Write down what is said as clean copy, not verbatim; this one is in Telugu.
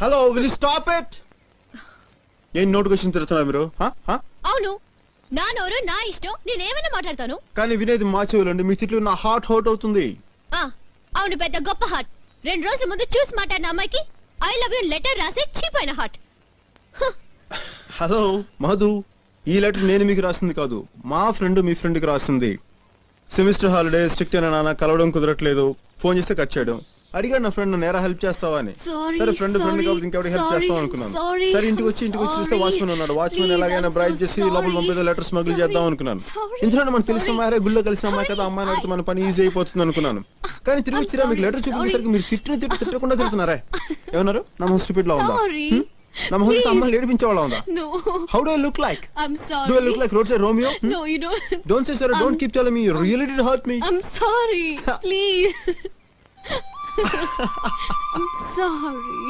Hello will you stop it? ఏం నోటిఫికేషన్ తిరుగుతున్నా మీరు? అవును, నా నోరు నా ఇష్టం, నేనేమైనా మాట్లాడతాను. కానీ వినేది మా చెవులండి. మీ తిట్లు నా హార్ట్ హర్ట్ అవుతుంది. అవును, పెద్ద గొప్ప హార్ట్. 2 రోజుల ముందు చూసి మాట్లాడిన అమ్మాయికి ఐ లవ్ యూ లెటర్ రాసే చీప్ అయిన హార్ట్. హలో మధు, ఈ లెటర్ నేను మీకు రాసింది కాదు, మా ఫ్రెండ్ మీ ఫ్రెండ్ కి రాసింది. సెమిస్టర్ హాలిడే స్ట్రిక్ట్ అయినా నాన్న, కలవడం కుదరట్లేదు, ఫోన్ చేస్తే కట్ చేయడం. అడిగాడు నా ఫ్రెండ్ నేరా హెల్ప్ చేస్తావా అని. సరే ఫ్రెండ్ కాబట్టి ఇంకెవరికి హెల్ప్ చేస్తాం అనుకున్నాను. సరే ఇంటికి వచ్చి చూస్తే వాచ్మెన్ ఉన్నాడు. వాచ్మెన్ ఎలాగైనా బ్రైట్ చేసి లోపల పంపేదో లెటర్ స్మగుల్ చేద్దాం అనుకున్నాను. ఇంట్లో మనకు తెలిసిన అమ్మాయి, గుళ్ళో కలిసిన అమ్మాయి కదా, అమ్మాయిని అడిగితే మన పని ఈజీ అయిపోతుంది అనుకున్నాను. కానీ తిరిగి వచ్చిరా మీకు లెటర్ చూపించేసరికి మీరు తిట్టకుండా తిడుతున్నారే. ఏమన్నారు? నా మొహం స్టూపిడ్ లా ఉందా? నా మొహం అమ్మాయిని ఏడిపించే వాళ్ళ ఉందా? How do I look like? Do I look like roadside Romeo? No, you don't. Don't say sorry. Don't keep telling me. You really did hurt me. I'm sorry. Please. I'm sorry.